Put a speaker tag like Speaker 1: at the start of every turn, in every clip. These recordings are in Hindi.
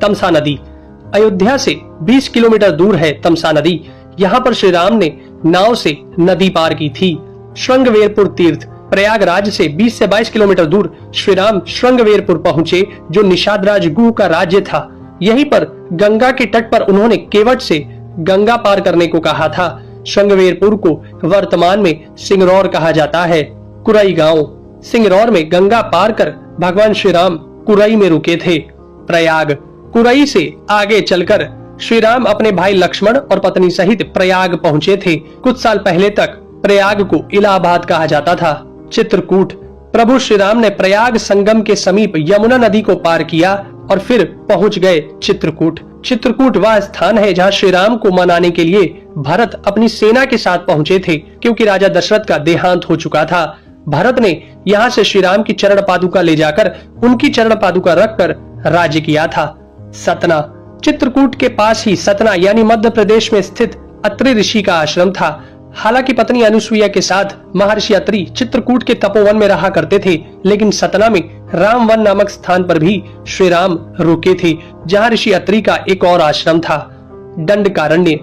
Speaker 1: तमसा नदी। अयोध्या से 20 किलोमीटर दूर है तमसा नदी। यहाँ पर श्री राम ने नाव से नदी पार की थी। श्रृंगवेरपुर तीर्थ, प्रयागराज से 20 से 22 किलोमीटर दूर श्री राम श्रृंगवेरपुर पहुंचे, जो निषाद गुह का राज्य था। यहीं पर गंगा के तट पर उन्होंने केवट से गंगा पार करने को कहा था। श्रृंगवेरपुर को वर्तमान में सिंगरौर कहा जाता है। कुरई गांव, सिंगरौर में गंगा पार कर भगवान श्री राम कुरई में रुके थे। प्रयाग, कुरई से आगे चलकर श्री राम अपने भाई लक्ष्मण और पत्नी सहित प्रयाग पहुंचे थे। कुछ साल पहले तक प्रयाग को इलाहाबाद कहा जाता था। चित्रकूट, प्रभु श्री राम ने प्रयाग संगम के समीप यमुना नदी को पार किया और फिर पहुंच गए चित्रकूट। चित्रकूट वह स्थान है जहां श्री राम को मनाने के लिए भरत अपनी सेना के साथ पहुंचे थे, क्योंकि राजा दशरथ का देहांत हो चुका था। भरत ने यहाँ से श्री राम की चरण पादुका ले जाकर उनकी चरण पादुका रखकर राज्य किया था। सतना, चित्रकूट के पास ही सतना यानी मध्य प्रदेश में स्थित अत्रि ऋषि का आश्रम था। हालांकि पत्नी अनुसुईया के साथ महर्षि अत्रि चित्रकूट के तपोवन में रहा करते थे, लेकिन सतना में रामवन नामक स्थान पर भी श्री राम रुके थे, जहां ऋषि अत्रि का एक और आश्रम था। दंडकारण्य,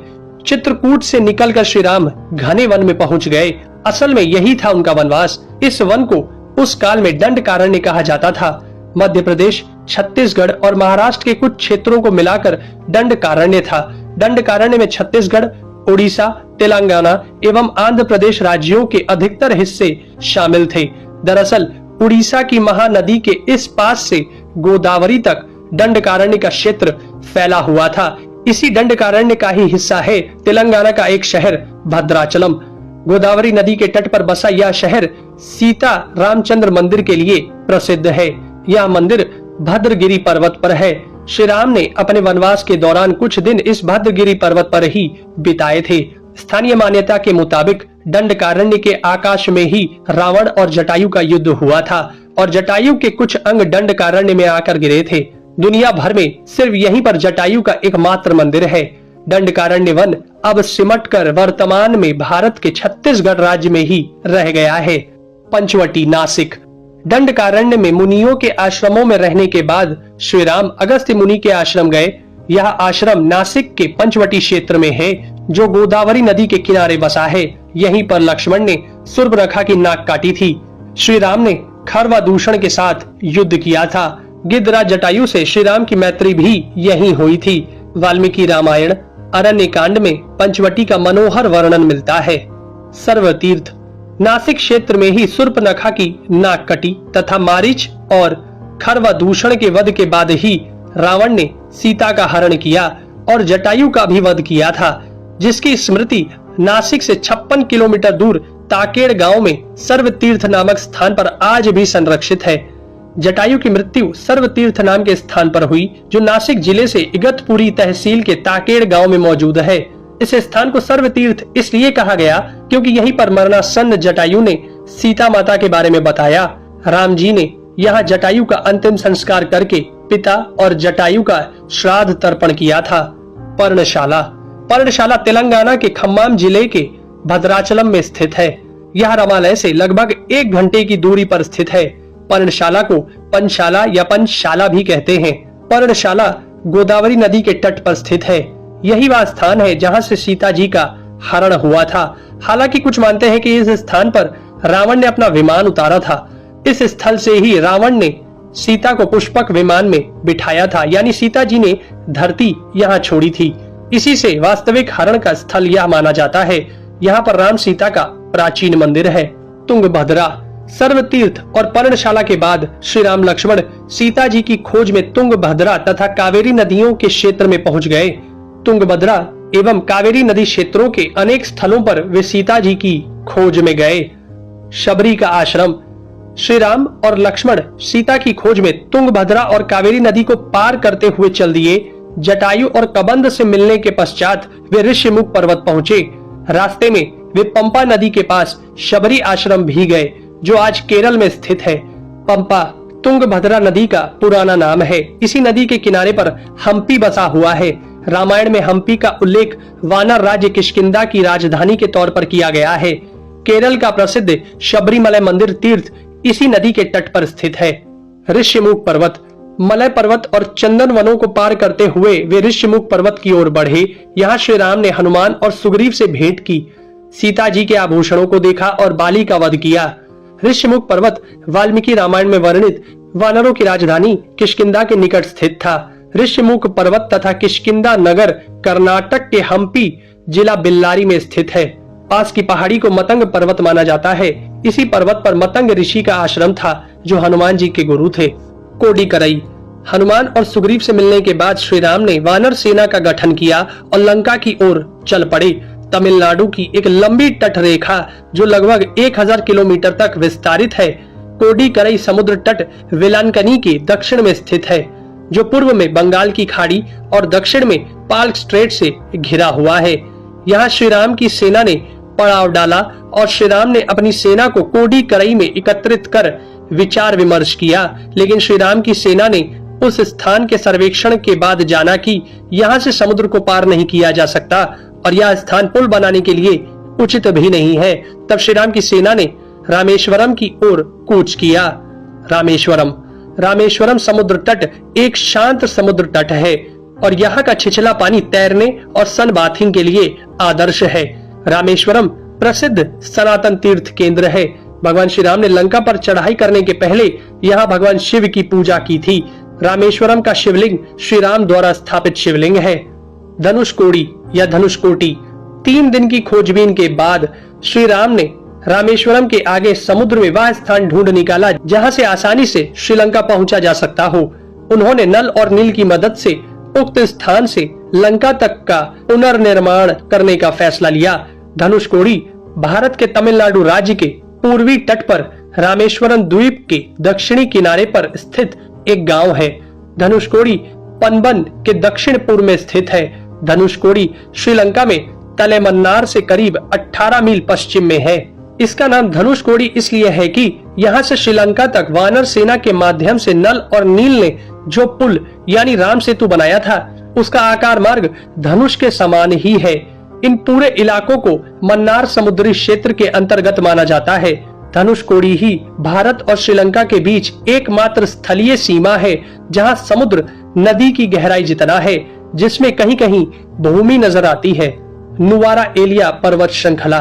Speaker 1: चित्रकूट से निकलकर श्री राम घने वन में पहुंच गए। असल में यही था उनका वनवास। इस वन को उस काल में दंडकारण्य कहा जाता था। मध्य प्रदेश, छत्तीसगढ़ और महाराष्ट्र के कुछ क्षेत्रों को मिलाकर दंडकारण्य था। दंडकारण्य में छत्तीसगढ़, उड़ीसा, तेलंगाना एवं आंध्र प्रदेश राज्यों के अधिकतर हिस्से शामिल थे। दरअसल उड़ीसा की महानदी के इस पास से गोदावरी तक दंडकारण्य का क्षेत्र फैला हुआ था। इसी दंडकारण्य का ही हिस्सा है तेलंगाना का एक शहर भद्राचलम। गोदावरी नदी के तट पर बसा यह शहर सीता रामचंद्र मंदिर के लिए प्रसिद्ध है। यह मंदिर भद्रगिरी पर्वत पर है। श्री राम ने अपने वनवास के दौरान कुछ दिन इस भद्रगिरी पर्वत पर ही बिताए थे। स्थानीय मान्यता के मुताबिक दंडकारण्य के आकाश में ही रावण और जटायु का युद्ध हुआ था और जटायु के कुछ अंग दंडकारण्य में आकर गिरे थे। दुनिया भर में सिर्फ यहीं पर जटायु का एकमात्र मंदिर है। दंडकारण्य वन अब सिमटकर वर्तमान में भारत के छत्तीसगढ़ राज्य में ही रह गया है। पंचवटी, नासिक, दंडकारण्य में मुनियों के आश्रमों में रहने के बाद श्री राम अगस्त्य मुनि के आश्रम गए। यह आश्रम नासिक के पंचवटी क्षेत्र में है, जो गोदावरी नदी के किनारे बसा है। यहीं पर लक्ष्मण ने सूर्पनखा की नाक काटी थी। श्री राम ने खरवादूषण के साथ युद्ध किया था। गिद्धराज जटायु से श्री राम की मैत्री भी यहीं हुई थी। वाल्मीकि रामायण अरण्य कांड में पंचवटी का मनोहर वर्णन मिलता है। सर्वतीर्थ, नासिक क्षेत्र में ही सूर्पनखा की नाक कटी तथा मारीच और खरवादूषण के वध के बाद ही रावण ने सीता का हरण किया और जटायु का भी वध किया था, जिसकी स्मृति नासिक से 56 किलोमीटर दूर ताकेड़ गांव में सर्वतीर्थ नामक स्थान पर आज भी संरक्षित है। जटायु की मृत्यु सर्वतीर्थ नाम के स्थान पर हुई, जो नासिक जिले से इगतपुरी तहसील के ताकेड़ गांव में मौजूद है। इस स्थान को सर्वतीर्थ इसलिए कहा गया क्योंकि यहीं पर मरणासन्न जटायु ने सीता माता के बारे में बताया। राम जी ने यहाँ जटायु का अंतिम संस्कार करके पिता और जटायु का श्राद्ध तर्पण किया था। पर्णशाला, पर्णशाला तेलंगाना के खम्माम जिले के भद्राचलम में स्थित है। यह रामालय से लगभग 1 घंटे की दूरी पर स्थित है। पर्णशाला को पंचशाला या पंचशाला भी कहते हैं। पर्णशाला गोदावरी नदी के तट पर स्थित है। यही वह स्थान है जहां से सीता जी का हरण हुआ था। हालांकि कुछ मानते हैं कि इस स्थान पर रावण ने अपना विमान उतारा था। इस स्थल से ही रावण ने सीता को पुष्पक विमान में बिठाया था, यानी सीता जी ने धरती यहाँ छोड़ी थी। इसी से वास्तविक हरण का स्थल यह माना जाता है। यहाँ पर राम सीता का प्राचीन मंदिर है। तुंगभद्रा, सर्वतीर्थ और पर्णशाला के बाद श्री राम लक्ष्मण सीता जी की खोज में तुंगभद्रा तथा कावेरी नदियों के क्षेत्र में पहुंच गए। तुंगभद्रा एवं कावेरी नदी क्षेत्रों के अनेक स्थलों पर वे सीता जी की खोज में गए। शबरी का आश्रम, श्री राम और लक्ष्मण सीता की खोज में तुंगभद्रा और कावेरी नदी को पार करते हुए चल दिए। जटायु और कबंध से मिलने के पश्चात वे ऋषिमुख पर्वत पहुंचे। रास्ते में वे पंपा नदी के पास शबरी आश्रम भी गए, जो आज केरल में स्थित है। पंपा तुंगभद्रा नदी का पुराना नाम है। इसी नदी के किनारे पर हम्पी बसा हुआ है। रामायण में हम्पी का उल्लेख वानर राज्य किष्किंधा की राजधानी के तौर पर किया गया है। केरल का प्रसिद्ध शबरीमलय मंदिर तीर्थ इसी नदी के तट पर स्थित है। ऋषिमुख पर्वत, मलय पर्वत और चंदन वनों को पार करते हुए वे ऋष्यमुख पर्वत की ओर बढ़े। यहाँ श्री राम ने हनुमान और सुग्रीव से भेंट की, सीता जी के आभूषणों को देखा और बाली का वध किया। ऋष्यमुख पर्वत वाल्मीकि रामायण में वर्णित वानरों की राजधानी किष्किंधा के निकट स्थित था। ऋष्यमुख पर्वत तथा किष्किंधा नगर कर्नाटक के हम्पी जिला बेल्लारी में स्थित है। पास की पहाड़ी को मतंग पर्वत माना जाता है। इसी पर्वत पर मतंग ऋषि का आश्रम था जो हनुमान जी के गुरु थे। कोडिकरई। हनुमान और सुग्रीव से मिलने के बाद श्री राम ने वानर सेना का गठन किया और लंका की ओर चल पड़े। तमिलनाडु की एक लंबी तट रेखा जो लगभग 1000 किलोमीटर तक विस्तारित है, कोडिकरई समुद्र तट वेलांकनी के दक्षिण में स्थित है, जो पूर्व में बंगाल की खाड़ी और दक्षिण में पाल्क स्ट्रेट से घिरा हुआ है। यहाँ श्री राम की सेना ने पड़ाव डाला और श्री राम ने अपनी सेना को कोडिकरई में एकत्रित कर विचार विमर्श किया, लेकिन श्री राम की सेना ने उस स्थान के सर्वेक्षण के बाद जाना कि यहाँ से समुद्र को पार नहीं किया जा सकता और यह स्थान पुल बनाने के लिए उचित भी नहीं है। तब श्री राम की सेना ने रामेश्वरम की ओर कूच किया। रामेश्वरम समुद्र तट एक शांत समुद्र तट है और यहाँ का छिछला पानी तैरने और सन बाथिंग के लिए आदर्श है। रामेश्वरम प्रसिद्ध सनातन तीर्थ केंद्र है। भगवान श्री राम ने लंका पर चढ़ाई करने के पहले यहाँ भगवान शिव की पूजा की थी। रामेश्वरम का शिवलिंग श्री राम द्वारा स्थापित शिवलिंग है। धनुषकोडी या धनुषकोटी। 3 दिन की खोजबीन के बाद श्री राम ने रामेश्वरम के आगे समुद्र में वह स्थान ढूंढ निकाला जहां से आसानी से श्रीलंका पहुंचा जा सकता हो। उन्होंने नल और नील की मदद से उक्त स्थान से लंका तक का पुनर्निर्माण करने का फैसला लिया। धनुषकोडी भारत के तमिलनाडु राज्य के पूर्वी तट पर रामेश्वरम द्वीप के दक्षिणी किनारे पर स्थित एक गांव है। धनुषकोडी पनबन के दक्षिण पूर्व में स्थित है। धनुषकोडी श्रीलंका में तलेमन्नार से करीब 18 मील पश्चिम में है। इसका नाम धनुषकोडी इसलिए है कि यहाँ से श्रीलंका तक वानर सेना के माध्यम से नल और नील ने जो पुल यानी राम सेतु बनाया था, उसका आकार मार्ग धनुष के समान ही है। इन पूरे इलाकों को मन्नार समुद्री क्षेत्र के अंतर्गत माना जाता है। धनुषकोडी ही भारत और श्रीलंका के बीच एकमात्र स्थलीय सीमा है जहाँ समुद्र नदी की गहराई जितना है, जिसमें कहीं कहीं भूमि नजर आती है। नुवारा एलिया पर्वत श्रृंखला।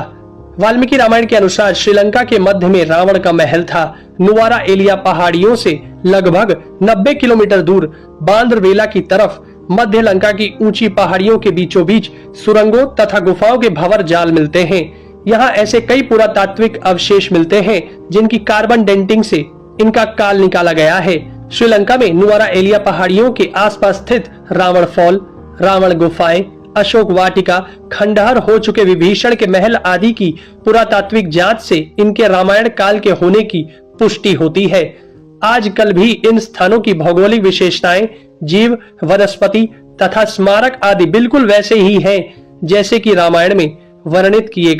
Speaker 1: वाल्मीकि रामायण के अनुसार श्रीलंका के मध्य में रावण का महल था। नुवारा एलिया पहाड़ियों से लगभग 90 किलोमीटर दूर बांद्रवेला की तरफ मध्य लंका की ऊंची पहाड़ियों के बीचों बीच सुरंगों तथा गुफाओं के भंवर जाल मिलते हैं। यहाँ ऐसे कई पुरातात्विक अवशेष मिलते हैं जिनकी कार्बन डेंटिंग से इनका काल निकाला गया है। श्रीलंका में नुवारा एलिया पहाड़ियों के आसपास स्थित रावण फॉल, रावण गुफाएं, अशोक वाटिका, खंडहर हो चुके विभीषण के महल आदि की पुरातात्विक जांच से इनके रामायण काल के होने की पुष्टि होती है। आजकल भी इन स्थानों की भौगोलिक विशेषताएं, जीव, वनस्पति तथा स्मारक आदि बिल्कुल वैसे ही हैं जैसे कि रामायण में वर्णित किए गए।